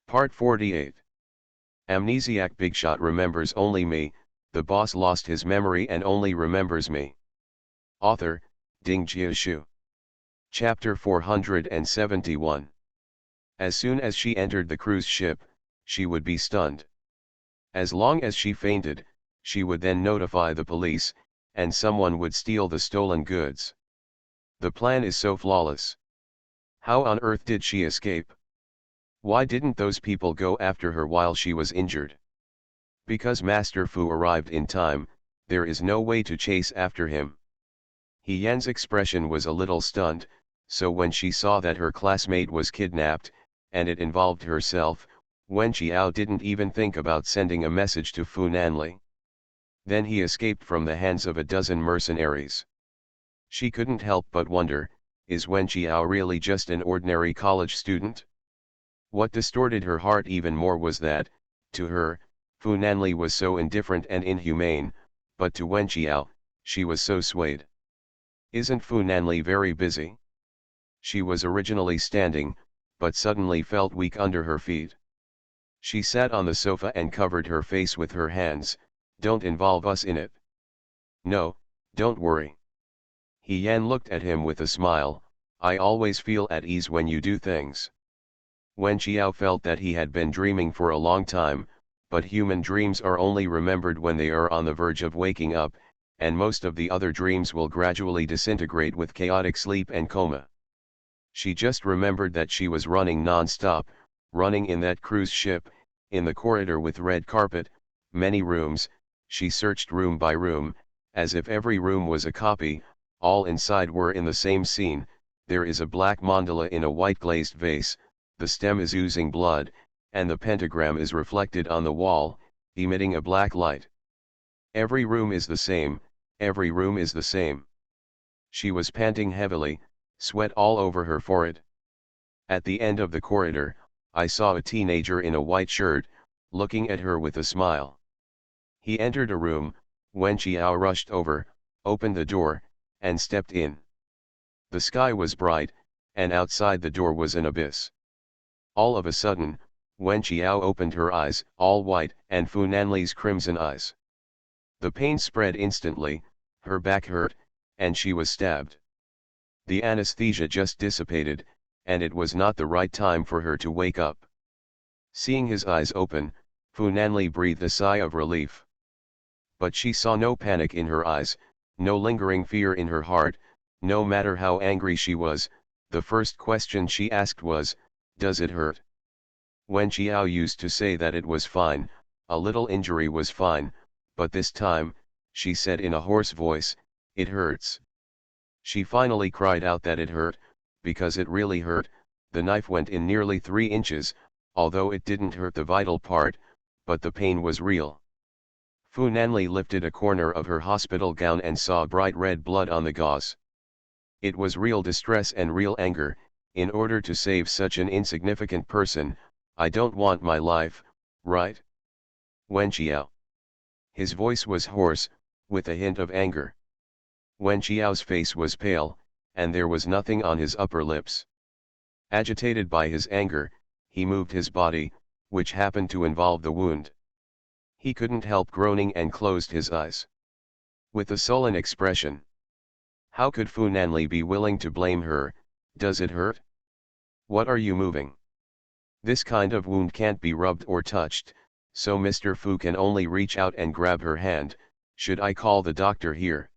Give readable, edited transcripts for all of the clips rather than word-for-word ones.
Part 48. Amnesiac Bigshot remembers only me, the boss lost his memory and only remembers me. Author, Ding Jiashu. Chapter 471. As soon as she entered the cruise ship, she would be stunned. As long as she fainted, she would then notify the police, and someone would steal the stolen goods. The plan is so flawless. How on earth did she escape? Why didn't those people go after her while she was injured? Because Master Fu arrived in time, there is no way to chase after him. He Yan's expression was a little stunned, so when she saw that her classmate was kidnapped, and it involved herself, Wen Qiao didn't even think about sending a message to Fu Nanli. Then he escaped from the hands of a dozen mercenaries. She couldn't help but wonder, is Wen Qiao really just an ordinary college student? What distorted her heart even more was that, to her, Fu Nanli was so indifferent and inhumane, but to Wen Qiao, she was so swayed. Isn't Fu Nanli very busy? She was originally standing, but suddenly felt weak under her feet. She sat on the sofa and covered her face with her hands. Don't involve us in it. No, don't worry. He Yan looked at him with a smile. I always feel at ease when you do things. Wen Qiao felt that he had been dreaming for a long time, but human dreams are only remembered when they are on the verge of waking up, and most of the other dreams will gradually disintegrate with chaotic sleep and coma. She just remembered that she was running non-stop, running in that cruise ship, in the corridor with red carpet, many rooms. She searched room by room, as if every room was a copy, all inside were in the same scene. There is a black mandala in a white glazed vase, the stem is oozing blood, and the pentagram is reflected on the wall, emitting a black light. Every room is the same, every room is the same. She was panting heavily, sweat all over her forehead. At the end of the corridor, I saw a teenager in a white shirt, looking at her with a smile. He entered a room. Wen Qiao rushed over, opened the door, and stepped in. The sky was bright, and outside the door was an abyss. All of a sudden, Wen Qiao opened her eyes, all white, and Fu Nanli's crimson eyes. The pain spread instantly, her back hurt, and she was stabbed. The anesthesia just dissipated, and it was not the right time for her to wake up. Seeing his eyes open, Fu Nanli breathed a sigh of relief. But she saw no panic in her eyes, no lingering fear in her heart. No matter how angry she was, the first question she asked was, "Does it hurt?" Wen Qiao used to say that it was fine, a little injury was fine, but this time, she said in a hoarse voice, "It hurts." She finally cried out that it hurt, because it really hurt. The knife went in nearly 3 inches, although it didn't hurt the vital part, but the pain was real. Fu Nanli lifted a corner of her hospital gown and saw bright red blood on the gauze. It was real distress and real anger. In order to save such an insignificant person, I don't want my life, right? Wen Qiao. His voice was hoarse, with a hint of anger. Wen Qiao's face was pale, and there was nothing on his upper lips. Agitated by his anger, he moved his body, which happened to involve the wound. He couldn't help groaning and closed his eyes. With a sullen expression. How could Fu Nanli be willing to blame her? Does it hurt? What are you moving? This kind of wound can't be rubbed or touched, so Mr. Fu can only reach out and grab her hand. Should I call the doctor here?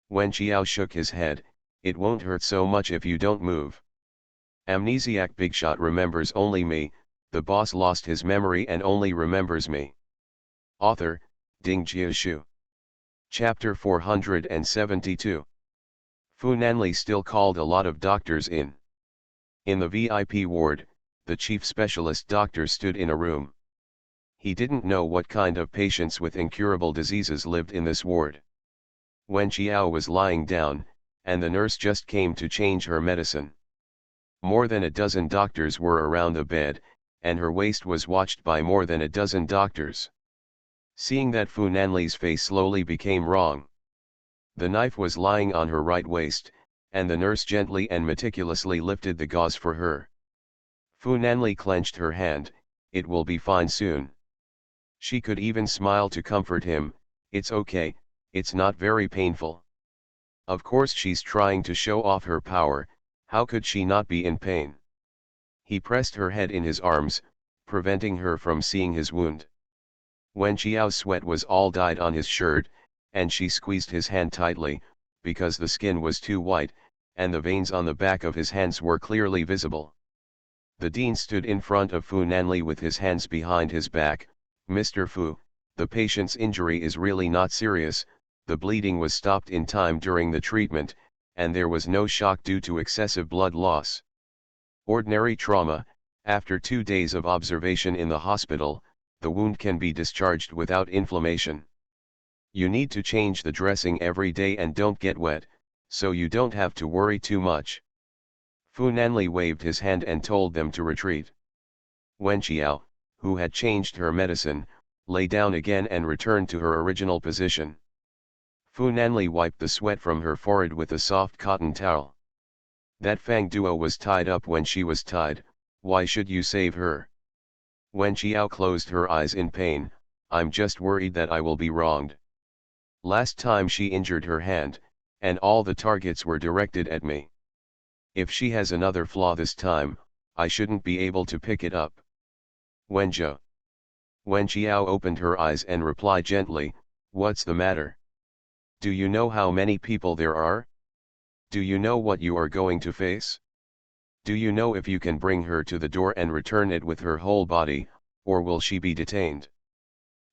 Wen Qiao shook his head. It won't hurt so much if you don't move. Amnesiac Bigshot remembers only me, the boss lost his memory and only remembers me. Author, Ding Jiashu. Chapter 472. Fu Nanli still called a lot of doctors in. In the VIP ward, the chief specialist doctor stood in a room. He didn't know what kind of patients with incurable diseases lived in this ward. Wen Qiao was lying down, and the nurse just came to change her medicine. More than a dozen doctors were around the bed, and her waist was watched by more than a dozen doctors. Seeing that, Fu Nanli's face slowly became wrong. The knife was lying on her right waist, and the nurse gently and meticulously lifted the gauze for her. Fu Nanli clenched her hand. it will be fine soon. She could even smile to comfort him, it's okay, it's not very painful. Of course she's trying to show off her power, how could she not be in pain? He pressed her head in his arms, preventing her from seeing his wound. Wen Qiao's sweat was all dyed on his shirt, and she squeezed his hand tightly, because the skin was too white, and the veins on the back of his hands were clearly visible. The dean stood in front of Fu Nanli with his hands behind his back. Mr. Fu, the patient's injury is really not serious, the bleeding was stopped in time during the treatment, and there was no shock due to excessive blood loss. Ordinary trauma, after 2 days of observation in the hospital, the wound can be discharged without inflammation. You need to change the dressing every day and don't get wet, so you don't have to worry too much. Fu Nanli waved his hand and told them to retreat. Wen Qiao, who had changed her medicine, lay down again and returned to her original position. Fu Nanli wiped the sweat from her forehead with a soft cotton towel. That Fang Duo was tied up when she was tied, why should you save her? Wen Qiao closed her eyes in pain, I'm just worried that I will be wronged. Last time she injured her hand, and all the targets were directed at me. If she has another flaw this time, I shouldn't be able to pick it up. Wenjie. Wen Qiao opened her eyes and replied gently, what's the matter? Do you know how many people there are? Do you know what you are going to face? Do you know if you can bring her to the door and return it with her whole body, or will she be detained?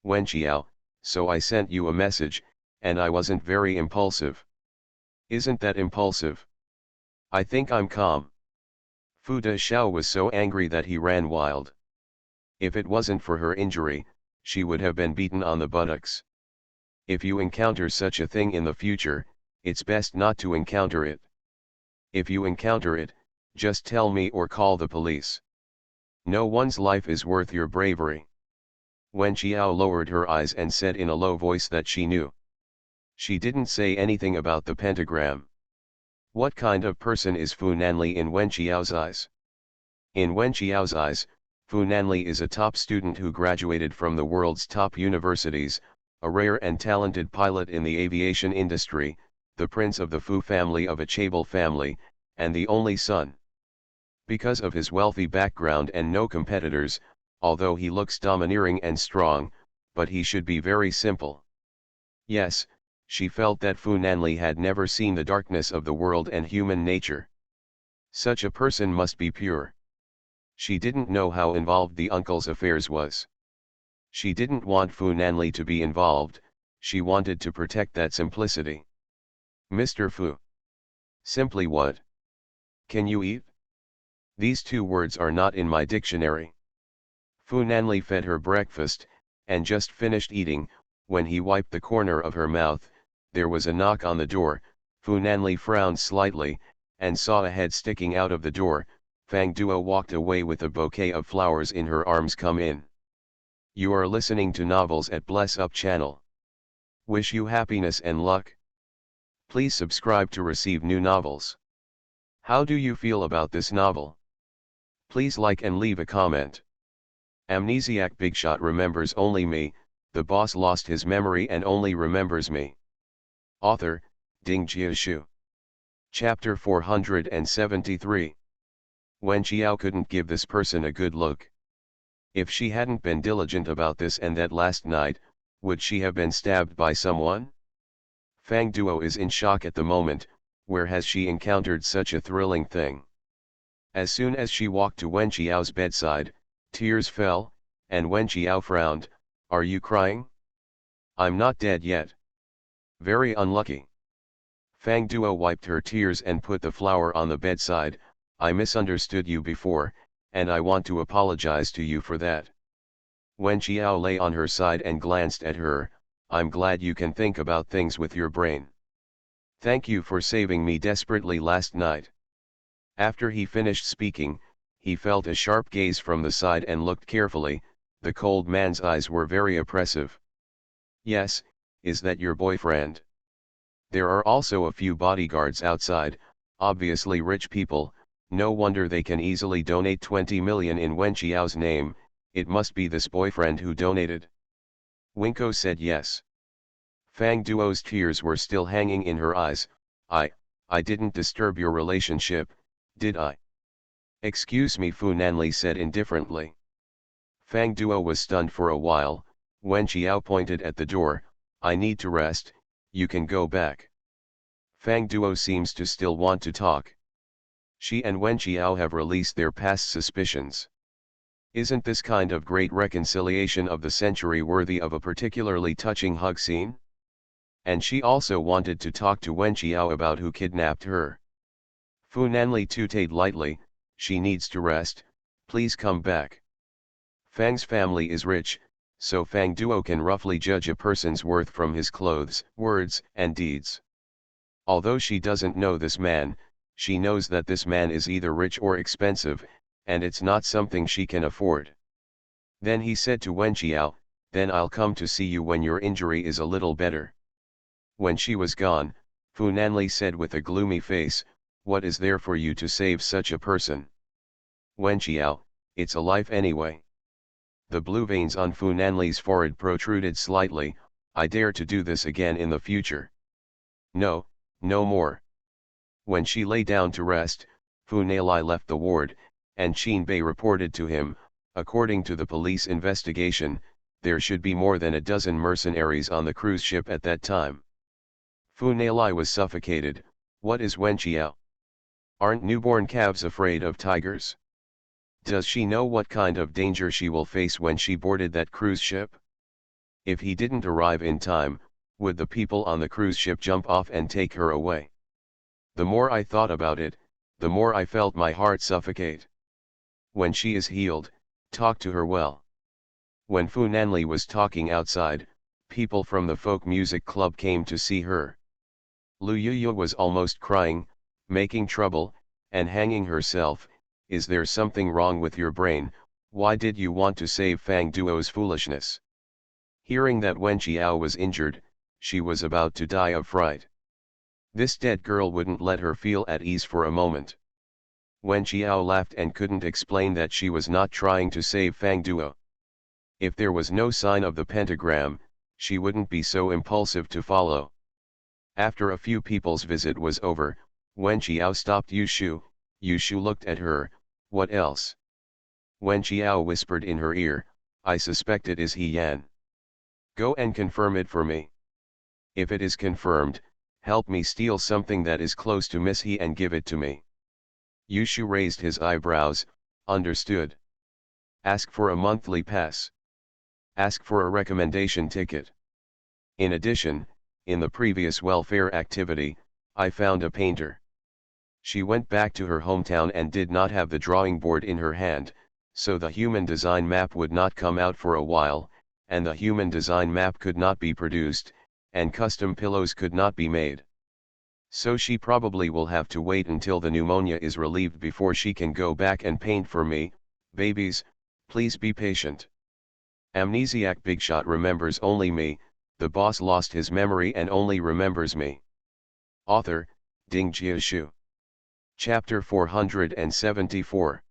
Wen Qiao, so I sent you a message, and I wasn't very impulsive. Isn't that impulsive? I think I'm calm. Fu De Xiao was so angry that he ran wild. If it wasn't for her injury, she would have been beaten on the buttocks. If you encounter such a thing in the future, it's best not to encounter it. If you encounter it, just tell me or call the police. No one's life is worth your bravery. Wen Qiao lowered her eyes and said in a low voice that she knew. She didn't say anything about the pentagram. What kind of person is Fu Nanli in Wen Qiao's eyes? In Wen Qiao's eyes, Fu Nanli is a top student who graduated from the world's top universities, a rare and talented pilot in the aviation industry, the prince of the Fu family of a chaebol family, and the only son. Because of his wealthy background and no competitors, although he looks domineering and strong, but he should be very simple. Yes, she felt that Fu Nanli had never seen the darkness of the world and human nature. Such a person must be pure. She didn't know how involved the uncle's affairs was. She didn't want Fu Nanli to be involved, she wanted to protect that simplicity. Mr. Fu. Simply what? Can you eat? These 2 words are not in my dictionary. Fu Nanli fed her breakfast, and just finished eating. When he wiped the corner of her mouth, there was a knock on the door. Fu Nanli frowned slightly, and saw a head sticking out of the door. Fang Duo walked away with a bouquet of flowers in her arms. Come in. You are listening to Novels at Bless Up channel. Wish you happiness and luck. Please subscribe to receive new novels. How do you feel about this novel? Please like and leave a comment. Amnesiac Bigshot remembers only me, the boss lost his memory and only remembers me. Author, Ding Jiashu. Chapter 473. Wen Qiao couldn't give this person a good look. If she hadn't been diligent about this and that last night, would she have been stabbed by someone? Fang Duo is in shock at the moment. Where has she encountered such a thrilling thing? As soon as she walked to Wen Qiao's bedside, tears fell, and Wen Qiao frowned. Are you crying? I'm not dead yet. Very unlucky. Fang Duo wiped her tears and put the flower on the bedside. I misunderstood you before, and I want to apologize to you for that. Wen Qiao lay on her side and glanced at her. I'm glad you can think about things with your brain. Thank you for saving me desperately last night. After he finished speaking, he felt a sharp gaze from the side and looked carefully. The cold man's eyes were very oppressive. Yes, is that your boyfriend? There are also a few bodyguards outside, obviously rich people. No wonder they can easily donate 20 million in Wen Qiao's name. it must be this boyfriend who donated. Winko said yes. Fang Duo's tears were still hanging in her eyes. I didn't disturb your relationship, did I? Excuse me, Fu Nanli said indifferently. Fang Duo was stunned for a while. Wen Qiao pointed at the door. I need to rest, you can go back. Fang Duo seems to still want to talk. She and Wen Qiao have released their past suspicions. Isn't this kind of great reconciliation of the century worthy of a particularly touching hug scene? And she also wanted to talk to Wen Qiao about who kidnapped her. Fu Nanli tooted lightly, she needs to rest, please come back. Fang's family is rich, so Fang Duo can roughly judge a person's worth from his clothes, words, and deeds. Although she doesn't know this man, she knows that this man is either rich or expensive, and it's not something she can afford. Then he said to Wen Qiao, then I'll come to see you when your injury is a little better. When she was gone, Fu Nanli said with a gloomy face, what is there for you to save such a person? Wen Qiao, it's a life anyway. The blue veins on Fu Nanli's forehead protruded slightly, I dare to do this again in the future. No, no more. When she lay down to rest, Fu Nanli left the ward, and Qin Bei reported to him, according to the police investigation, there should be more than a dozen mercenaries on the cruise ship at that time. Fu Nanli was suffocated. What is Wen Qiao? Aren't newborn calves afraid of tigers? Does she know what kind of danger she will face when she boarded that cruise ship? If he didn't arrive in time, would the people on the cruise ship jump off and take her away? The more I thought about it, the more I felt my heart suffocate. When she is healed, talk to her well. When Fu Nanli was talking outside, people from the folk music club came to see her. Lu Yuyu was almost crying, making trouble, and hanging herself. Is there something wrong with your brain? Why did you want to save Fang Duo's foolishness? Hearing that Wen Qiao was injured, she was about to die of fright. This dead girl wouldn't let her feel at ease for a moment. Wen Qiao laughed and couldn't explain that she was not trying to save Fang Duo. If there was no sign of the pentagram, she wouldn't be so impulsive to follow. After a few people's visit was over, Wen Qiao stopped Yushu. Yushu looked at her, what else? Wen Qiao whispered in her ear, I suspect it is He Yan. Go and confirm it for me. If it is confirmed, help me steal something that is close to Miss He and give it to me. Yushu raised his eyebrows, understood. Ask for a monthly pass. Ask for a recommendation ticket. In addition, in the previous welfare activity, I found a painter. She went back to her hometown and did not have the drawing board in her hand, so the human design map would not come out for a while, and the human design map could not be produced, and custom pillows could not be made. So she probably will have to wait until the pneumonia is relieved before she can go back and paint for me. Babies, please be patient. Amnesiac Bigshot remembers only me, the boss lost his memory and only remembers me. Author, Ding Jiashu. Chapter 474.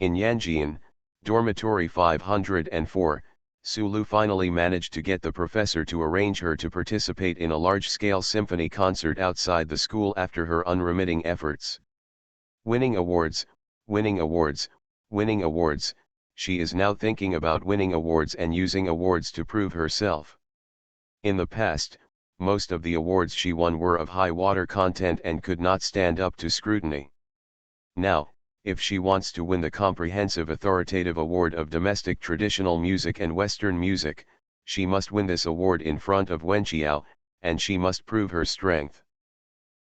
In Yanjian, Dormitory 504, Sulu finally managed to get the professor to arrange her to participate in a large-scale symphony concert outside the school after her unremitting efforts. Winning awards, winning awards, winning awards, she is now thinking about winning awards and using awards to prove herself. In the past, most of the awards she won were of high water content and could not stand up to scrutiny. Now, if she wants to win the comprehensive authoritative award of domestic traditional music and Western music, she must win this award in front of Wen Qiao, and she must prove her strength.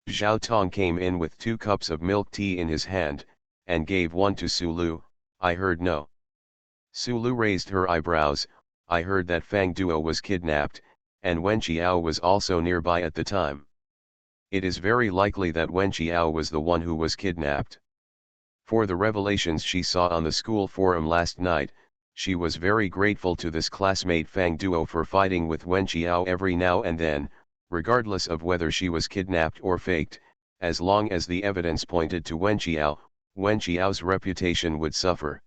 Zhao Tong came in with 2 cups of milk tea in his hand, and gave one to Sulu. I heard no. Sulu raised her eyebrows. I heard that Fang Duo was kidnapped, and Wen Qiao was also nearby at the time. It is very likely that Wen Qiao was the one who was kidnapped. For the revelations she saw on the school forum last night, she was very grateful to this classmate Fang Duo for fighting with Wen Qiao every now and then, regardless of whether she was kidnapped or faked. As long as the evidence pointed to Wen Qiao's reputation would suffer.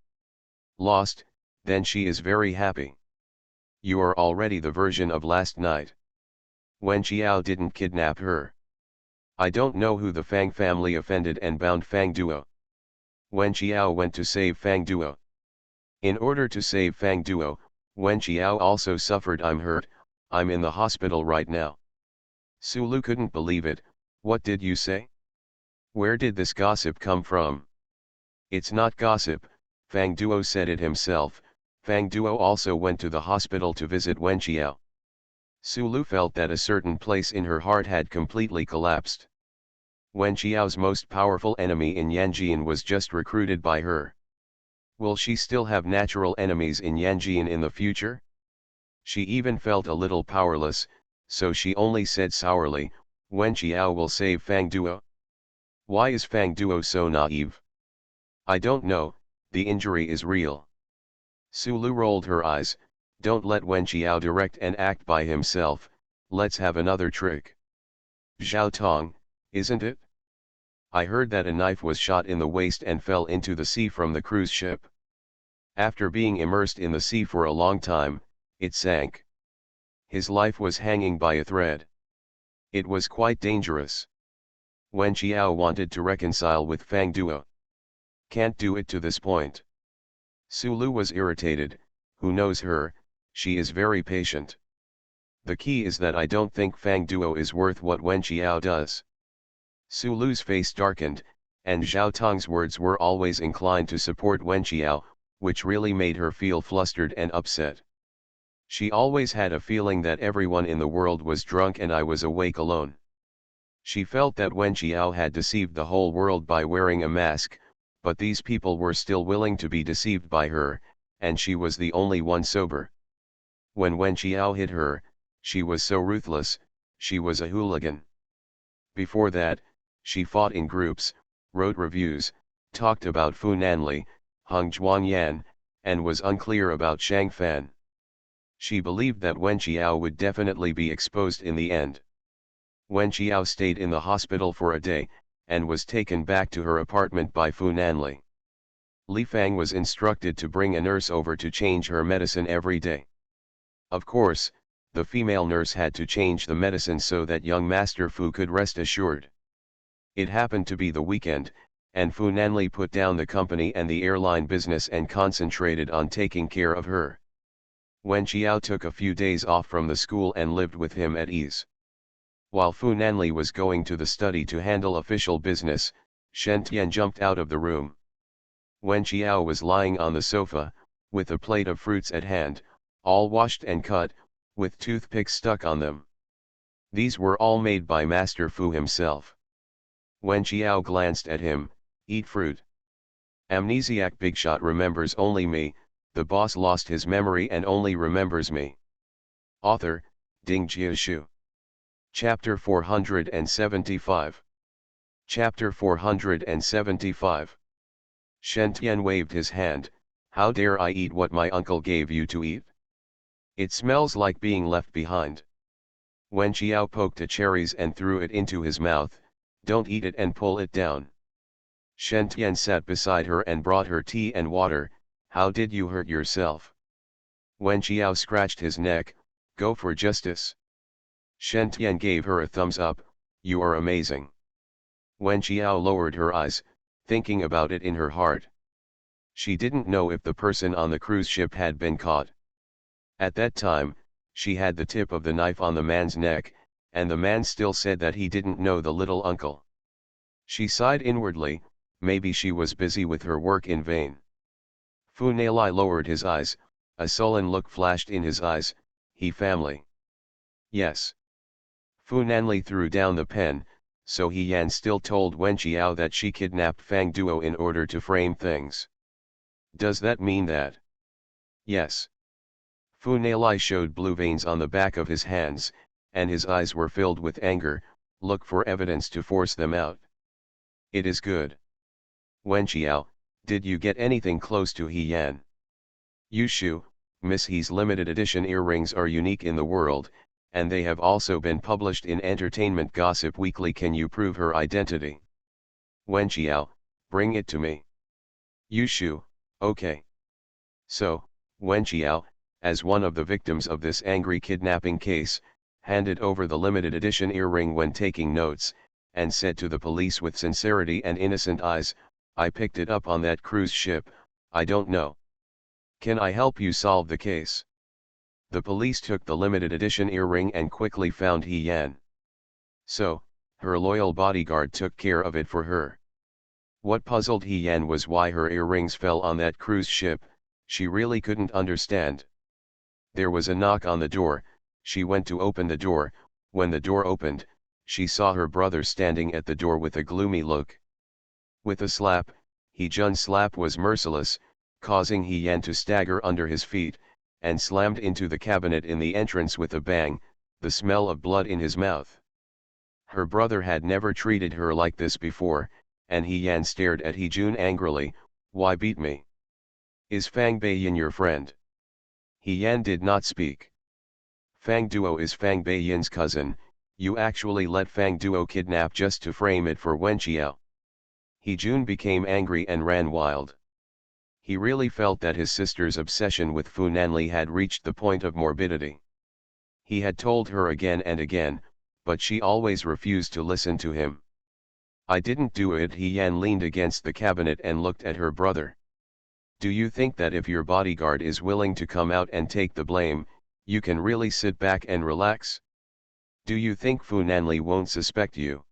Lost, Then she is very happy. You are already the version of last night. Wen Qiao didn't kidnap her. I don't know who the Fang family offended and bound Fang Duo. Wen Qiao went to save Fang Duo. In order to save Fang Duo, Wen Qiao also suffered. I'm hurt, I'm in the hospital right now. Sulu couldn't believe it. What did you say? Where did this gossip come from? It's not gossip, Fang Duo said it himself. Fang Duo also went to the hospital to visit Wen Qiao. Sulu felt that a certain place in her heart had completely collapsed. Wen Qiao's most powerful enemy in Yanjian was just recruited by her. Will she still have natural enemies in Yanjian in the future? She even felt a little powerless, so she only said sourly, Wen Qiao will save Fang Duo. Why is Fang Duo so naive? I don't know, the injury is real. Sulu rolled her eyes. Don't let Wen Qiao direct and act by himself, let's have another trick. Zhao Tong, isn't it? I heard that a knife was shot in the waist and fell into the sea from the cruise ship. After being immersed in the sea for a long time, it sank. His life was hanging by a thread. It was quite dangerous. Wen Qiao wanted to reconcile with Fang Duo. Can't do it to this point. Sulu was irritated. Who knows her? She is very patient. The key is that I don't think Fang Duo is worth what Wen Qiao does. Sulu's face darkened, and Zhao Tong's words were always inclined to support Wen Qiao, which really made her feel flustered and upset. She always had a feeling that everyone in the world was drunk and I was awake alone. She felt that Wen Qiao had deceived the whole world by wearing a mask, but these people were still willing to be deceived by her, and she was the only one sober. When Wen Qiao hit her, she was so ruthless, she was a hooligan. Before that, she fought in groups, wrote reviews, talked about Fu Nanli, Heng Zhuangyan, and was unclear about Shang Fan. She believed that Wen Qiao would definitely be exposed in the end. Wen Qiao stayed in the hospital for a day, and was taken back to her apartment by Fu Nanli. Li Fang was instructed to bring a nurse over to change her medicine every day. Of course, the female nurse had to change the medicine so that young Master Fu could rest assured. It happened to be the weekend, and Fu Nanli put down the company and the airline business and concentrated on taking care of her. Wen Qiao took a few days off from the school and lived with him at ease. While Fu Nanli was going to the study to handle official business, Shen Tian jumped out of the room. Wen Qiao was lying on the sofa, with a plate of fruits at hand, all washed and cut, with toothpicks stuck on them. These were all made by Master Fu himself. Wen Qiao glanced at him, eat fruit. Amnesiac Bigshot remembers only me, the boss lost his memory and only remembers me. Author, Ding Jiashu. Chapter 475. Chapter 475. Shen Tian waved his hand. How dare I eat what my uncle gave you to eat? It smells like being left behind. Wen Qiao poked a cherries and threw it into his mouth. Don't eat it and pull it down. Shen Tian sat beside her and brought her tea and water. How did you hurt yourself? Wen Qiao scratched his neck. Go for justice. Shen Tian gave her a thumbs up. You are amazing. Wen Qiao lowered her eyes, thinking about it in her heart. She didn't know if the person on the cruise ship had been caught. At that time, she had the tip of the knife on the man's neck, and the man still said that he didn't know the little uncle. She sighed inwardly, maybe she was busy with her work in vain. Fu Nanli lowered his eyes, a sullen look flashed in his eyes. He family. Yes. Fu Nanli threw down the pen. So He Yan still told Wen Qiao that she kidnapped Fang Duo in order to frame things. Does that mean that? Yes. Fu Nanli showed blue veins on the back of his hands, and his eyes were filled with anger. Look for evidence to force them out. It is good. Wen Qiao, did you get anything close to He Yan? Yushu, Miss He's limited edition earrings are unique in the world, and they have also been published in Entertainment Gossip Weekly. Can you prove her identity? Wen Qiao, bring it to me. Yushu, okay. So, Wen Qiao, as one of the victims of this angry kidnapping case, handed over the limited edition earring when taking notes, and said to the police with sincerity and innocent eyes, "I picked it up on that cruise ship, I don't know. Can I help you solve the case?" The police took the limited edition earring and quickly found He Yan. So, her loyal bodyguard took care of it for her. What puzzled He Yan was why her earrings fell on that cruise ship. She really couldn't understand. There was a knock on the door. She went to open the door. When the door opened, she saw her brother standing at the door with a gloomy look. With a slap, He Jun's slap was merciless, causing He Yan to stagger under his feet, and slammed into the cabinet in the entrance with a bang, the smell of blood in his mouth. Her brother had never treated her like this before, and He Yan stared at He Jun angrily. "Why beat me? Is Fang Beiyin your friend?" He Yan did not speak. "Fang Duo is Fang Beiyin's cousin. You actually let Fang Duo kidnap just to frame it for Wen Qiao." He Jun became angry and ran wild. He really felt that his sister's obsession with Fu Nanli had reached the point of morbidity. He had told her again and again, but she always refused to listen to him. "I didn't do it." He Yan leaned against the cabinet and looked at her brother. "Do you think that if your bodyguard is willing to come out and take the blame, you can really sit back and relax? Do you think Fu Nanli won't suspect you?"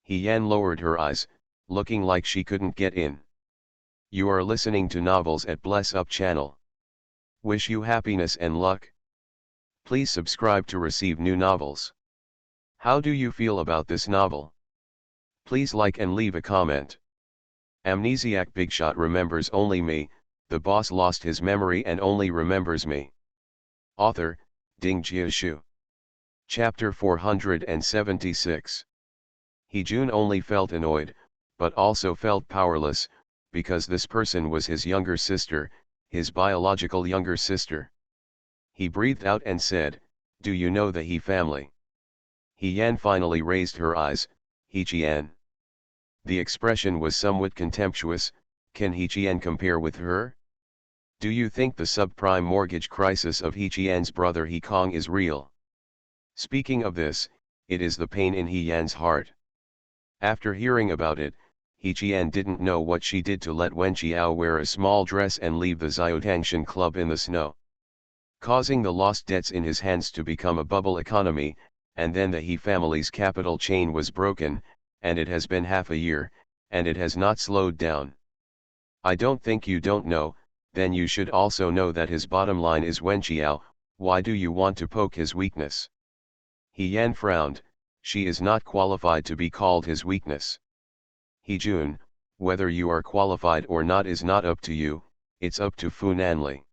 He Yan lowered her eyes, looking like she couldn't get in. You are listening to Novels at Bless Up channel. Wish you happiness and luck. Please subscribe to receive new novels. How do you feel about this novel? Please like and leave a comment. Amnesiac Bigshot remembers only me. The boss lost his memory and only remembers me. Author, Ding Jiashu. Chapter 476. He Jun only felt annoyed, but also felt powerless, because this person was his younger sister, his biological younger sister. He breathed out and said, "Do you know the He family?" He Yan finally raised her eyes. "He Qian." The expression was somewhat contemptuous. Can He Qian compare with her? Do you think the subprime mortgage crisis of He Qian's brother He Kong is real? Speaking of this, it is the pain in He Yan's heart. After hearing about it, He Qian didn't know what she did to let Wen Qiao wear a small dress and leave the Xiaotangshan club in the snow, causing the lost debts in his hands to become a bubble economy, and then the He family's capital chain was broken, and it has been half a year, and it has not slowed down. I don't think you don't know. Then you should also know that his bottom line is Wen Qiao. Why do you want to poke his weakness? He Yan frowned. She is not qualified to be called his weakness. He Jun, whether you are qualified or not is not up to you, it's up to Fu Nanli.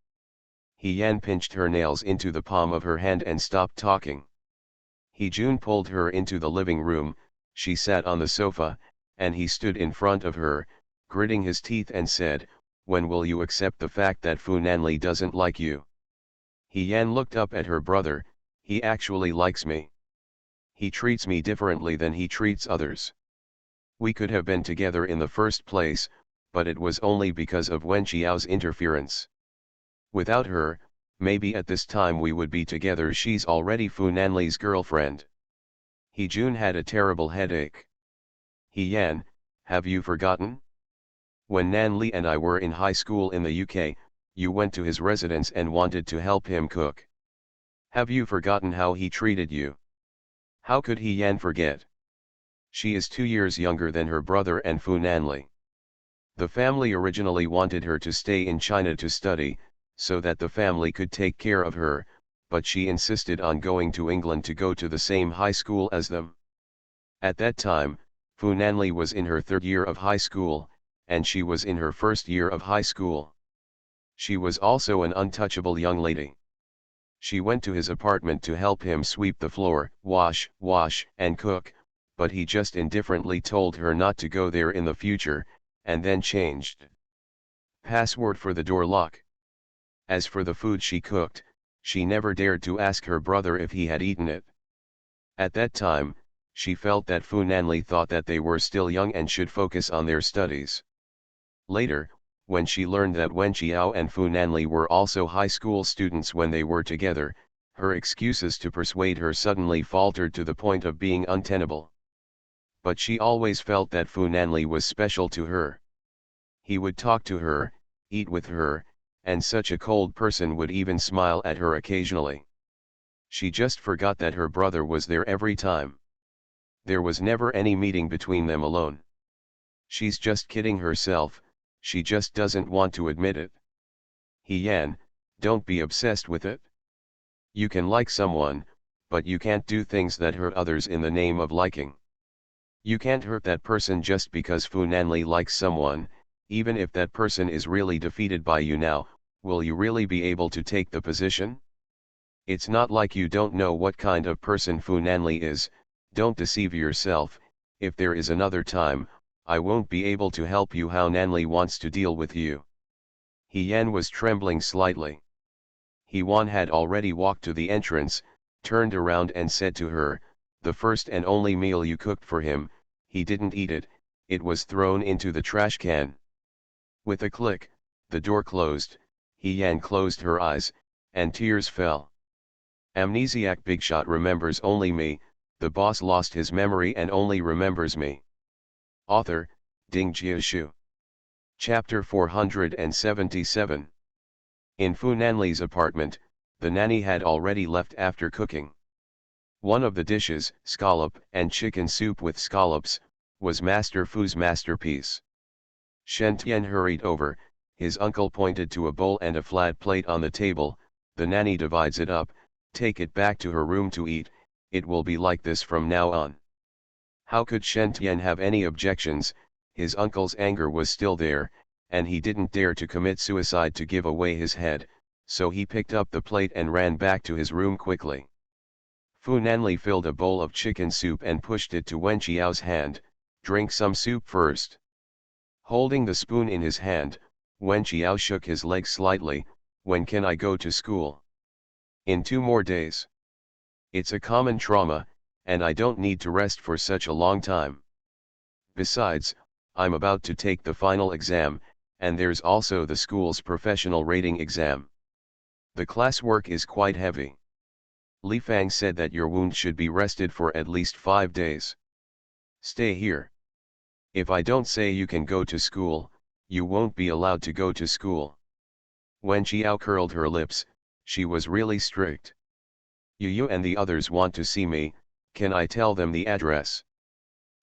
He Yan pinched her nails into the palm of her hand and stopped talking. He Jun pulled her into the living room. She sat on the sofa, and he stood in front of her, gritting his teeth and said, "When will you accept the fact that Fu Nanli doesn't like you?" He Yan looked up at her brother. "He actually likes me. He treats me differently than he treats others. We could have been together in the first place, but it was only because of Wen Qiao's interference. Without her, maybe at this time we would be together. She's already Fu Nanli's girlfriend." He Jun had a terrible headache. "He Yan, have you forgotten? When Nanli and I were in high school in the UK, you went to his residence and wanted to help him cook. Have you forgotten how he treated you?" How could He Yan forget? She is 2 years younger than her brother and Fu Nanli. The family originally wanted her to stay in China to study, so that the family could take care of her, but she insisted on going to England to go to the same high school as them. At that time, Fu Nanli was in her 3rd year of high school, and she was in her 1st year of high school. She was also an untouchable young lady. She went to his apartment to help him sweep the floor, wash, and cook, but he just indifferently told her not to go there in the future, and then changed password for the door lock. As for the food she cooked, she never dared to ask her brother if he had eaten it. At that time, she felt that Fu Nanli thought that they were still young and should focus on their studies. Later, when she learned that Wen Qiao and Fu Nanli were also high school students when they were together, her excuses to persuade her suddenly faltered to the point of being untenable. But she always felt that Fu Nanli was special to her. He would talk to her, eat with her, and such a cold person would even smile at her occasionally. She just forgot that her brother was there every time. There was never any meeting between them alone. She's just kidding herself, she just doesn't want to admit it. He Yan, don't be obsessed with it. You can like someone, but you can't do things that hurt others in the name of liking. You can't hurt that person just because Fu Nanli likes someone, even if that person is really defeated by you now. Will you really be able to take the position? It's not like you don't know what kind of person Fu Nanli is. Don't deceive yourself. If there is another time, I won't be able to help you how Nanli wants to deal with you. He Yan was trembling slightly. He Wan had already walked to the entrance, turned around and said to her, the first and only meal you cooked for him, he didn't eat it, it was thrown into the trash can. With a click, the door closed, He Yan closed her eyes, and tears fell. Amnesiac Bigshot remembers only me, the boss lost his memory and only remembers me. Author, Ding Jiashu. Chapter 477. In Fu Nanli's apartment, the nanny had already left after cooking. One of the dishes, scallop and chicken soup with scallops, was Master Fu's masterpiece. Shen Tian hurried over, his uncle pointed to a bowl and a flat plate on the table. The nanny divides it up, take it back to her room to eat, it will be like this from now on. How could Shen Tian have any objections? His uncle's anger was still there, and he didn't dare to commit suicide to give away his head, so he picked up the plate and ran back to his room quickly. Fu Nanli filled a bowl of chicken soup and pushed it to Wen Qiao's hand. Drink some soup first. Holding the spoon in his hand, Wen Qiao shook his leg slightly. When can I go to school? In 2 more days. It's a common trauma, and I don't need to rest for such a long time. Besides, I'm about to take the final exam, and there's also the school's professional rating exam. The classwork is quite heavy. Li Fang said that your wound should be rested for at least 5 days. Stay here. If I don't say you can go to school, you won't be allowed to go to school. Wen Qiao curled her lips, she was really strict. You and the others want to see me, can I tell them the address?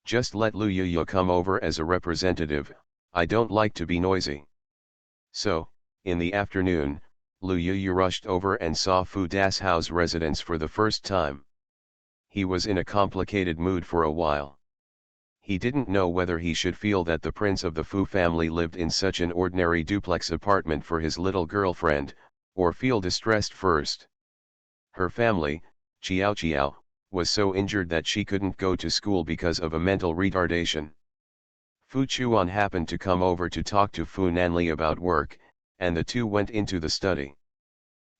Just let Lu Yu come over as a representative, I don't like to be noisy. So, in the afternoon, Lu Yu rushed over and saw Fu Dasao's residence for the first time. He was in a complicated mood for a while. He didn't know whether he should feel that the prince of the Fu family lived in such an ordinary duplex apartment for his little girlfriend, or feel distressed first. Her family, Qiao, was so injured that she couldn't go to school because of a mental retardation. Fu Chuan happened to come over to talk to Fu Nanli about work, and the two went into the study.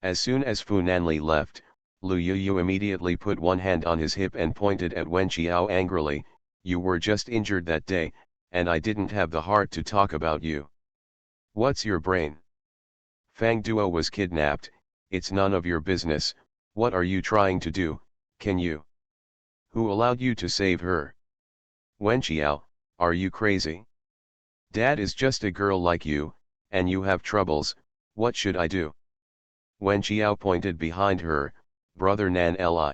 As soon as Fu Nanli left, Lu Yu immediately put one hand on his hip and pointed at Wen Qiao angrily, you were just injured that day, and I didn't have the heart to talk about you. What's your brain? Fang Duo was kidnapped, it's none of your business, what are you trying to do, can you? Who allowed you to save her? Wen Qiao, are you crazy? Dad is just a girl like you, and you have troubles, what should I do? Wen Qiao pointed behind her, brother Nan Li.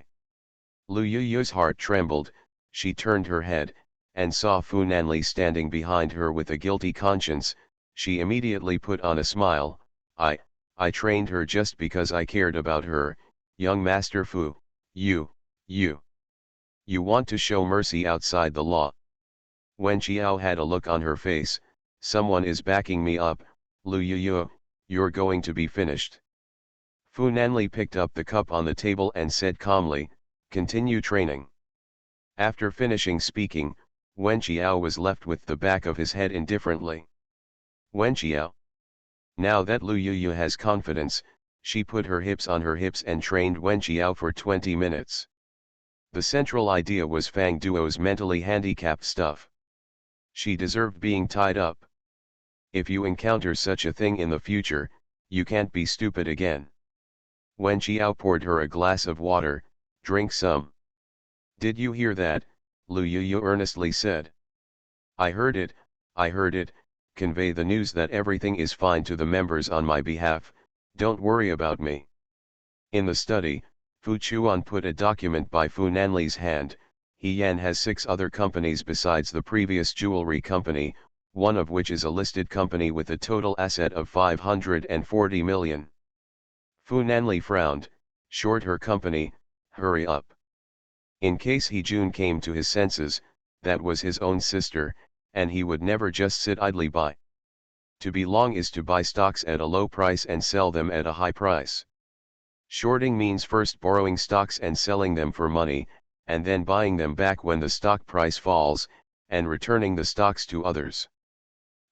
Lu Yu's heart trembled, she turned her head, and saw Fu Nanli standing behind her with a guilty conscience. She immediately put on a smile, I trained her just because I cared about her, young Master Fu, you want to show mercy outside the law. Wen Qiao had a look on her face, someone is backing me up, Lu Yu, you're going to be finished. Fu Nanli picked up the cup on the table and said calmly, continue training. After finishing speaking, Wen Qiao was left with the back of his head indifferently. Wen Qiao. Now that Lu Yu has confidence, she put her hips on her hips and trained Wen Qiao for 20 minutes. The central idea was Fang Duo's mentally handicapped stuff. She deserved being tied up. If you encounter such a thing in the future, you can't be stupid again. Wen Qiao poured her a glass of water. Drink some. Did you hear that? Lu Yuyu earnestly said. I heard it, convey the news that everything is fine to the members on my behalf, don't worry about me. In the study, Fu Chuan put a document by Fu Nanli's hand. He Yan has 6 other companies besides the previous jewelry company, one of which is a listed company with a total asset of 540 million. Fu Nanli frowned. Short her company, hurry up. In case He Jun came to his senses, that was his own sister, and he would never just sit idly by. To be long is to buy stocks at a low price and sell them at a high price. Shorting means first borrowing stocks and selling them for money, and then buying them back when the stock price falls, and returning the stocks to others.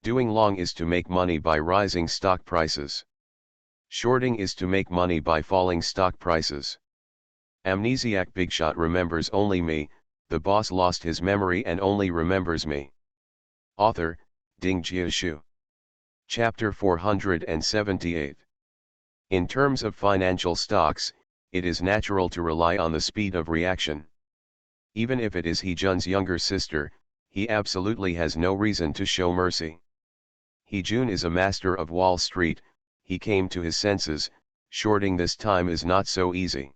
Doing long is to make money by rising stock prices. Shorting is to make money by falling stock prices. Amnesiac Bigshot remembers only me, the boss lost his memory and only remembers me. Author, Ding Jiashu. Chapter 478. In terms of financial stocks, it is natural to rely on the speed of reaction. Even if it is He Jun's younger sister, he absolutely has no reason to show mercy. He Jun is a master of Wall Street, he came to his senses, shorting this time is not so easy.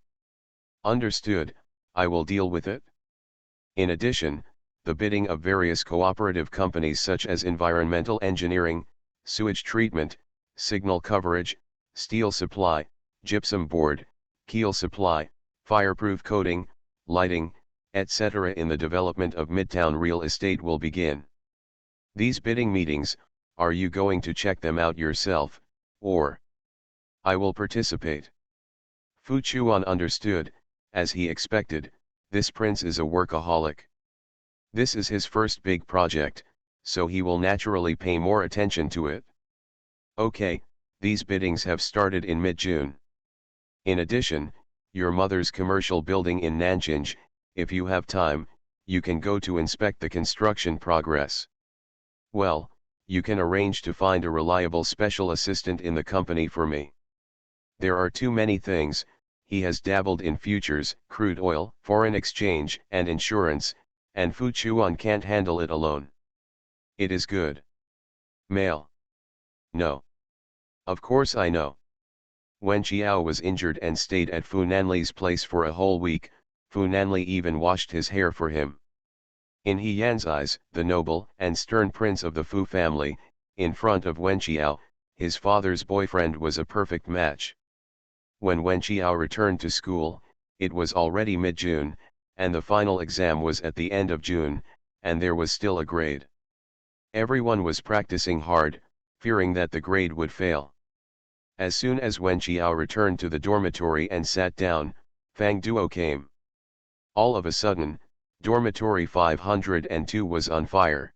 Understood, I will deal with it. In addition, the bidding of various cooperative companies such as environmental engineering, sewage treatment, signal coverage, steel supply, gypsum board, keel supply, fireproof coating, lighting, etc. in the development of Midtown real estate will begin. These bidding meetings, are you going to check them out yourself, or I will participate? Fu Chuan understood, as he expected, this prince is a workaholic. This is his first big project, so he will naturally pay more attention to it. Okay, these biddings have started in mid-June. In addition, your mother's commercial building in Nanjing, if you have time, you can go to inspect the construction progress. Well, you can arrange to find a reliable special assistant in the company for me. There are too many things. He has dabbled in futures, crude oil, foreign exchange, and insurance, and Fu Chuan can't handle it alone. It is good. Male. No. Of course I know. When Qiao was injured and stayed at Fu Nanli's place for a whole week, Fu Nanli even washed his hair for him. In He Yan's eyes, the noble and stern prince of the Fu family, in front of Wen Qiao, his father's boyfriend was a perfect match. When Wen Qiao returned to school, it was already mid-June, and the final exam was at the end of June, and there was still a grade. Everyone was practicing hard, fearing that the grade would fail. As soon as Wen Qiao returned to the dormitory and sat down, Fang Duo came. All of a sudden, dormitory 502 was on fire.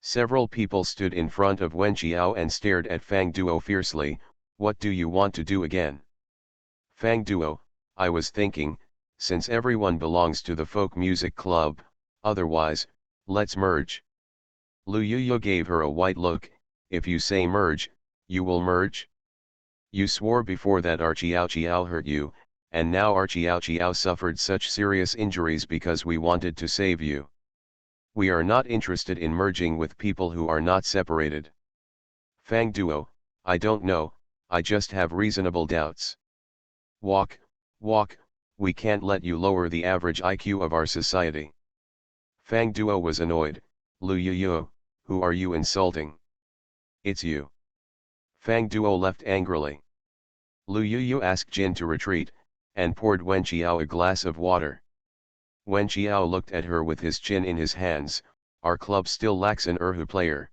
Several people stood in front of Wen Qiao and stared at Fang Duo fiercely. What do you want to do again? Fang Duo, I was thinking, since everyone belongs to the folk music club, otherwise, let's merge. Lu Yuyu gave her a white look. If you say merge, you will merge? You swore before that our Qiao Qiao hurt you, and now our Qiao Qiao suffered such serious injuries because we wanted to save you. We are not interested in merging with people who are not separated. Fang Duo, I don't know, I just have reasonable doubts. Walk, we can't let you lower the average IQ of our society. Fang Duo was annoyed. Lu Yuyu, who are you insulting? It's you. Fang Duo left angrily. Lu Yuyu asked Jin to retreat, and poured Wen Qiao a glass of water. Wen Qiao looked at her with his chin in his hands. Our club still lacks an Erhu player.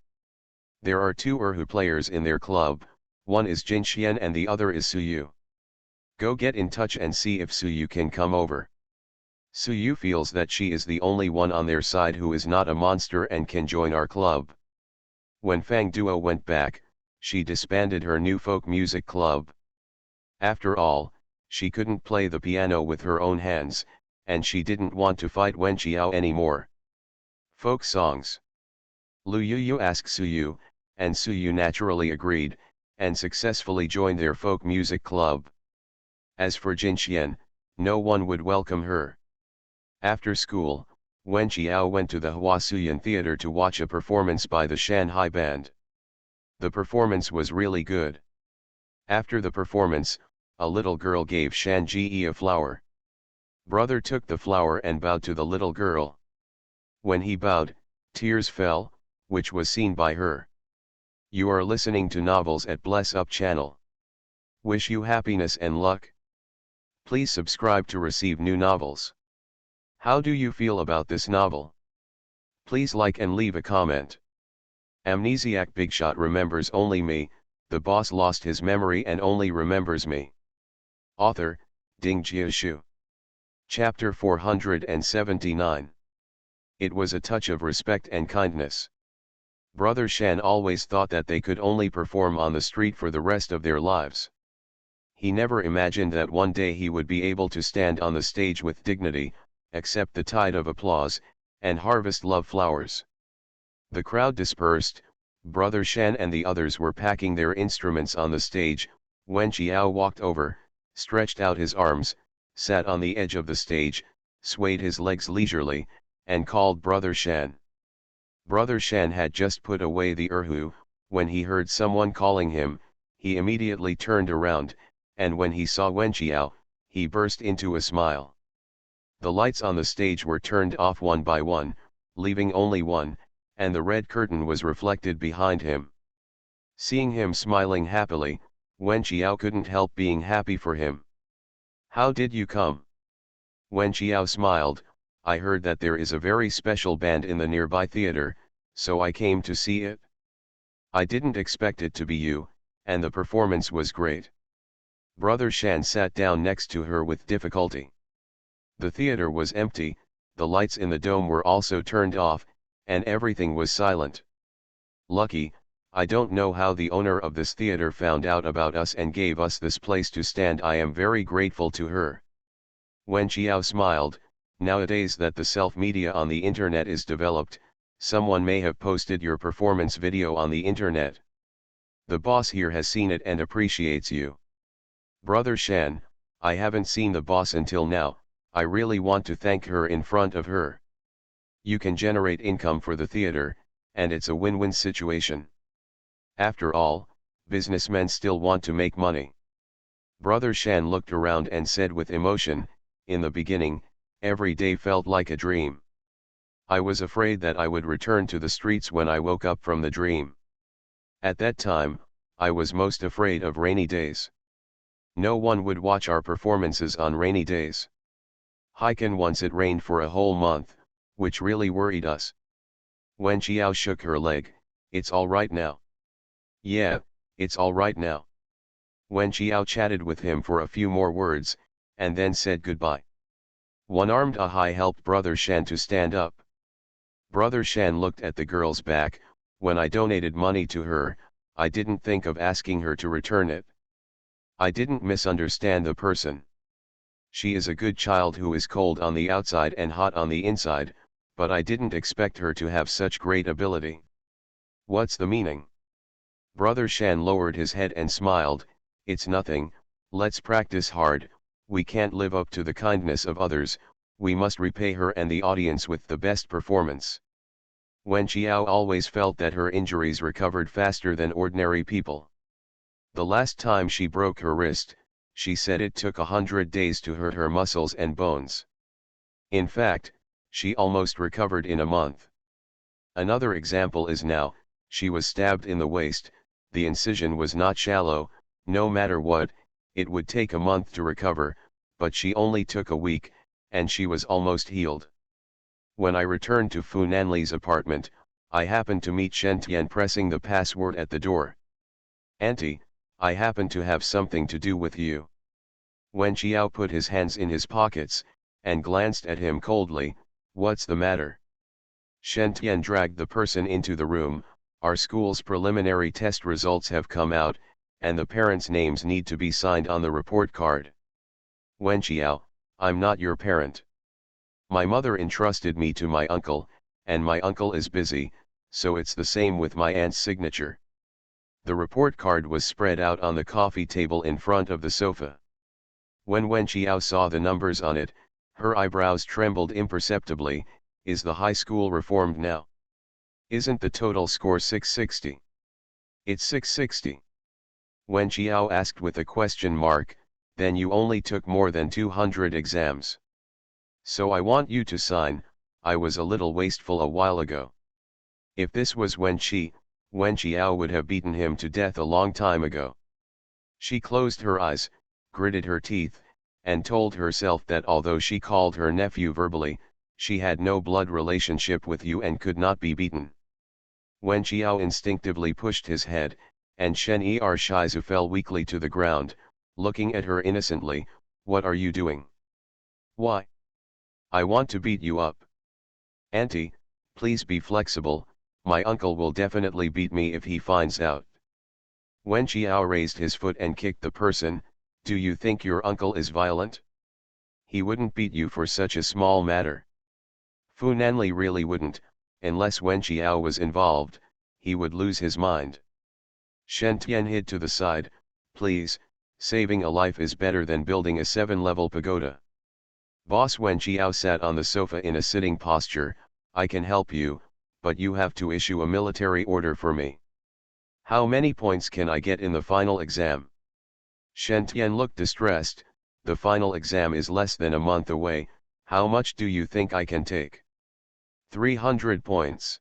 There are 2 Erhu players in their club, one is Jin Xian and the other is Suyu. Go get in touch and see if Suyu can come over. Suyu feels that she is the only one on their side who is not a monster and can join our club. When Fang Duo went back, she disbanded her new folk music club. After all, she couldn't play the piano with her own hands, and she didn't want to fight Wen Qiao anymore. Folk songs. Lu Yuyu asked Suyu, and Suyu naturally agreed, and successfully joined their folk music club. As for Jinxian, no one would welcome her. After school, Wen Qiao went to the Huasuyan Theater to watch a performance by the Shanghai Band. The performance was really good. After the performance, a little girl gave Shan Ji a flower. Brother took the flower and bowed to the little girl. When he bowed, tears fell, which was seen by her. You are listening to novels at Bless Up channel. Wish you happiness and luck. Please subscribe to receive new novels. How do you feel about this novel? Please like and leave a comment. Amnesiac Bigshot remembers only me, the boss lost his memory and only remembers me. Author, Ding Jiashu. Chapter 479. It was a touch of respect and kindness. Brother Shan always thought that they could only perform on the street for the rest of their lives. He never imagined that one day he would be able to stand on the stage with dignity, accept the tide of applause, and harvest love flowers. The crowd dispersed, Brother Shan and the others were packing their instruments on the stage. Wen Qiao walked over, stretched out his arms, sat on the edge of the stage, swayed his legs leisurely, and called Brother Shan. Brother Shan had just put away the erhu. When he heard someone calling him, he immediately turned around, and when he saw Wen Qiao, he burst into a smile. The lights on the stage were turned off one by one, leaving only one, and the red curtain was reflected behind him. Seeing him smiling happily, Wen Qiao couldn't help being happy for him. How did you come? Wen Qiao smiled. I heard that there is a very special band in the nearby theater, so I came to see it. I didn't expect it to be you, and the performance was great. Brother Shan sat down next to her with difficulty. The theater was empty, the lights in the dome were also turned off, and everything was silent. Lucky, I don't know how the owner of this theater found out about us and gave us this place to stand. I am very grateful to her. Wen Qiao smiled. Nowadays that the self-media on the internet is developed, someone may have posted your performance video on the internet. The boss here has seen it and appreciates you. Brother Shan, I haven't seen the boss until now. I really want to thank her in front of her. You can generate income for the theater, and it's a win-win situation. After all, businessmen still want to make money. Brother Shan looked around and said with emotion, in the beginning, every day felt like a dream. I was afraid that I would return to the streets when I woke up from the dream. At that time, I was most afraid of rainy days. No one would watch our performances on rainy days. Hiken once it rained for a whole month, which really worried us. Wen Qiao shook her leg. It's all right now. Yeah, it's all right now. Wen Qiao chatted with him for a few more words, and then said goodbye. One-armed Ahai helped Brother Shan to stand up. Brother Shan looked at the girl's back. When I donated money to her, I didn't think of asking her to return it. I didn't misunderstand the person. She is a good child who is cold on the outside and hot on the inside, but I didn't expect her to have such great ability. What's the meaning? Brother Shan lowered his head and smiled. It's nothing, let's practice hard. We can't live up to the kindness of others, we must repay her and the audience with the best performance. Wen Qiao always felt that her injuries recovered faster than ordinary people. The last time she broke her wrist, she said it took 100 days to hurt her muscles and bones. In fact, she almost recovered in a month. Another example is now, she was stabbed in the waist, the incision was not shallow, no matter what, it would take a month to recover, but she only took a week, and she was almost healed. When I returned to Fu Nanli's apartment, I happened to meet Shen Tian pressing the password at the door. Auntie, I happen to have something to do with you. Wen Qiao put his hands in his pockets, and glanced at him coldly. What's the matter? Shen Tian dragged the person into the room. Our school's preliminary test results have come out, and the parents' names need to be signed on the report card. Wen Qiao, I'm not your parent. My mother entrusted me to my uncle, and my uncle is busy, so it's the same with my aunt's signature. The report card was spread out on the coffee table in front of the sofa. When Wen Qiao saw the numbers on it, her eyebrows trembled imperceptibly. Is the high school reformed now? Isn't the total score 660? It's 660. Wen Qiao asked with a question mark. Then you only took more than 200 exams. So I want you to sign. I was a little wasteful a while ago. If this was Wen Qiao would have beaten him to death a long time ago. She closed her eyes, gritted her teeth, and told herself that although she called her nephew verbally, she had no blood relationship with you and could not be beaten. Wen Qiao instinctively pushed his head, and Shen Er Shizu fell weakly to the ground, looking at her innocently. What are you doing? Why? I want to beat you up. Auntie, please be flexible, my uncle will definitely beat me if he finds out. Wen Qiao raised his foot and kicked the person. Do you think your uncle is violent? He wouldn't beat you for such a small matter. Fu Nanli really wouldn't, unless Wen Qiao was involved, he would lose his mind. Shen Tian hid to the side. Please, saving a life is better than building a 7-level pagoda. Boss Wen Qiao sat on the sofa in a sitting posture. I can help you, but you have to issue a military order for me. How many points can I get in the final exam? Shen Tian looked distressed. The final exam is less than a month away. How much do you think I can take? 300 points.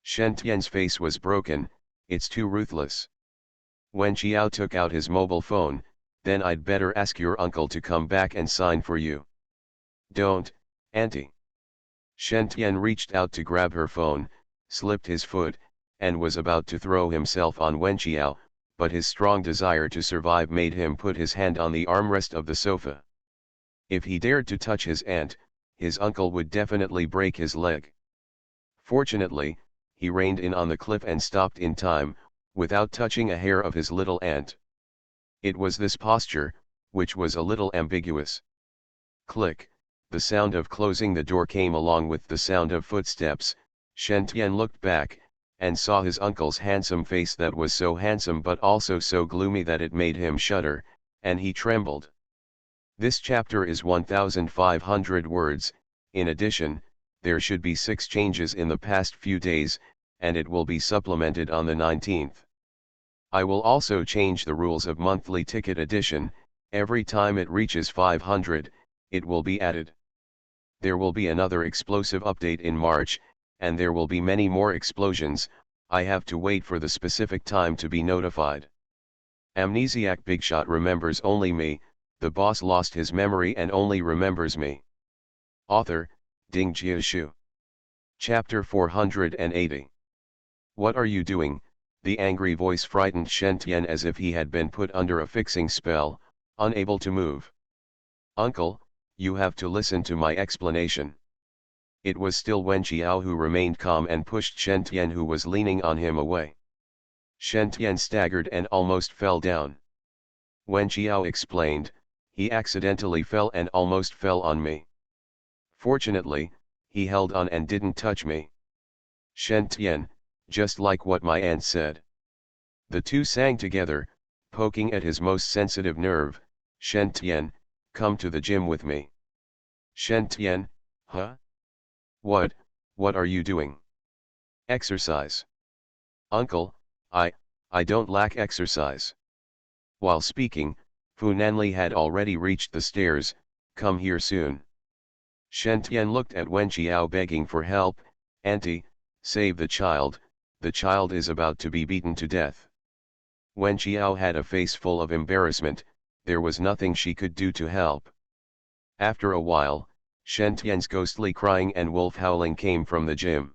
Shen Tian's face was broken. It's too ruthless. Wen Qiao took out his mobile phone. Then I'd better ask your uncle to come back and sign for you. Don't, auntie. Shen Tian reached out to grab her phone, slipped his foot, and was about to throw himself on Wen Qiao, but his strong desire to survive made him put his hand on the armrest of the sofa. If he dared to touch his aunt, his uncle would definitely break his leg. Fortunately, he reined in on the cliff and stopped in time, without touching a hair of his little aunt. It was this posture, which was a little ambiguous. Click, the sound of closing the door came along with the sound of footsteps. Shen Tian looked back, and saw his uncle's handsome face that was so handsome but also so gloomy that it made him shudder, and he trembled. This chapter is 1,500 words. In addition, there should be 6 changes in the past few days, and it will be supplemented on the 19th. I will also change the rules of monthly ticket edition. Every time it reaches 500, it will be added. There will be another explosive update in March, and there will be many more explosions. I have to wait for the specific time to be notified. Amnesiac Bigshot remembers only me. The boss lost his memory and only remembers me. Author, Ding Jiashu. Chapter 480. What are you doing? The angry voice frightened Shen Tian as if he had been put under a fixing spell, unable to move. Uncle, you have to listen to my explanation. It was still Wen Qiao who remained calm and pushed Shen Tian who was leaning on him away. Shen Tian staggered and almost fell down. Wen Qiao explained, he accidentally fell and almost fell on me. Fortunately, he held on and didn't touch me. Shen Tian, just like what my aunt said. The two sang together, poking at his most sensitive nerve. Shen Tian, come to the gym with me. Shen Tian, huh? What are you doing? Exercise. Uncle, I don't lack exercise. While speaking, Fu Nanli had already reached the stairs. Come here soon. Shen Tian looked at Wen Qiao begging for help. Auntie, save the child is about to be beaten to death. Wen Qiao had a face full of embarrassment. There was nothing she could do to help. After a while, Shen Tian's ghostly crying and wolf howling came from the gym.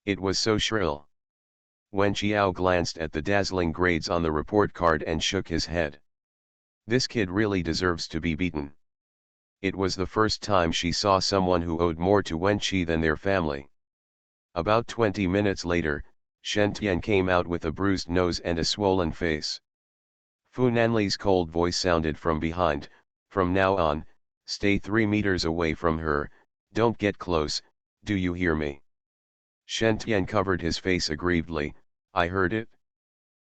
It was so shrill. Wen Qiao glanced at the dazzling grades on the report card and shook his head. This kid really deserves to be beaten. It was the first time she saw someone who owed more to Wen Qi than their family. About 20 minutes later, Shen Tian came out with a bruised nose and a swollen face. Fu Nanli's cold voice sounded from behind. From now on, stay 3 meters away from her, don't get close, do you hear me? Shen Tian covered his face aggrievedly. I heard it.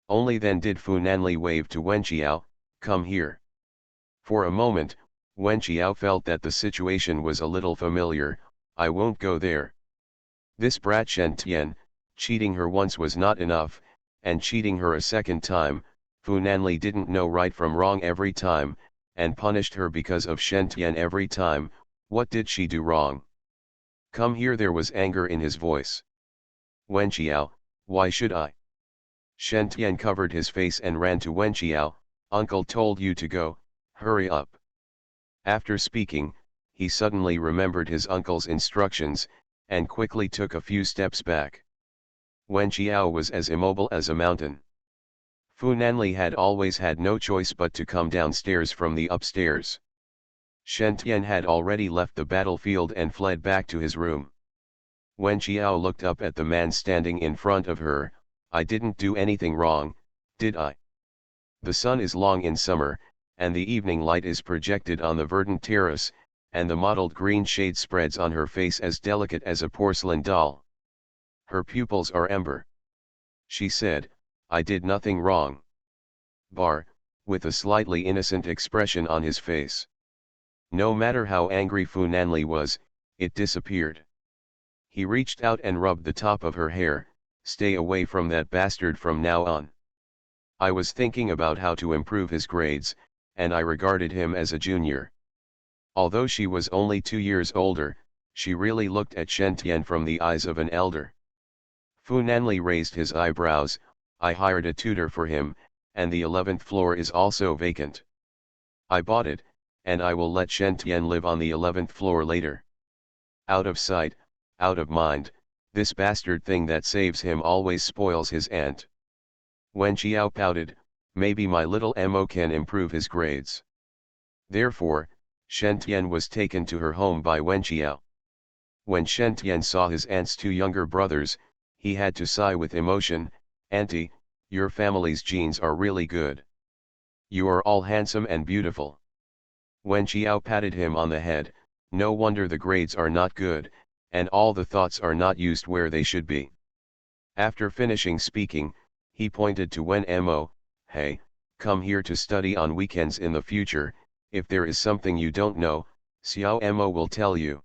Only then did Fu Nanli wave to Wen Qiao, come here. For a moment, Wen Qiao felt that the situation was a little familiar, I won't go there. This brat Shen Tian, cheating her once was not enough, and cheating her a second time, Fu Nanli didn't know right from wrong every time, and punished her because of Shen Tian every time. What did she do wrong? Come here, there was anger in his voice. Wen Qiao, why should I? Shen Tian covered his face and ran to Wen Qiao, uncle told you to go, hurry up. After speaking, he suddenly remembered his uncle's instructions, and quickly took a few steps back. Wen Qiao was as immobile as a mountain. Fu Nanli had always had no choice but to come downstairs from the upstairs. Shen Tian had already left the battlefield and fled back to his room. Wen Qiao looked up at the man standing in front of her. I didn't do anything wrong, did I? The sun is long in summer, and the evening light is projected on the verdant terrace, and the mottled green shade spreads on her face as delicate as a porcelain doll. Her pupils are amber. She said, I did nothing wrong. Bar, with a slightly innocent expression on his face. No matter how angry Fu Nanli was, it disappeared. He reached out and rubbed the top of her hair, stay away from that bastard from now on. I was thinking about how to improve his grades, and I regarded him as a junior. Although she was only 2 years older, she really looked at Shen Tian from the eyes of an elder. Fu Nanli raised his eyebrows, I hired a tutor for him, and the 11th floor is also vacant. I bought it, and I will let Shen Tian live on the 11th floor later. Out of sight, out of mind, this bastard thing that saves him always spoils his aunt. Wen Qiao pouted, maybe my little Mo can improve his grades. Therefore, Shen Tian was taken to her home by Wen Qiao. When Shen Tian saw his aunt's 2 younger brothers, he had to sigh with emotion, Auntie, your family's genes are really good. You are all handsome and beautiful. Wen Qiao patted him on the head, no wonder the grades are not good, and all the thoughts are not used where they should be. After finishing speaking, he pointed to Wen Mo, hey, come here to study on weekends in the future, if there is something you don't know, Xiao Mo will tell you.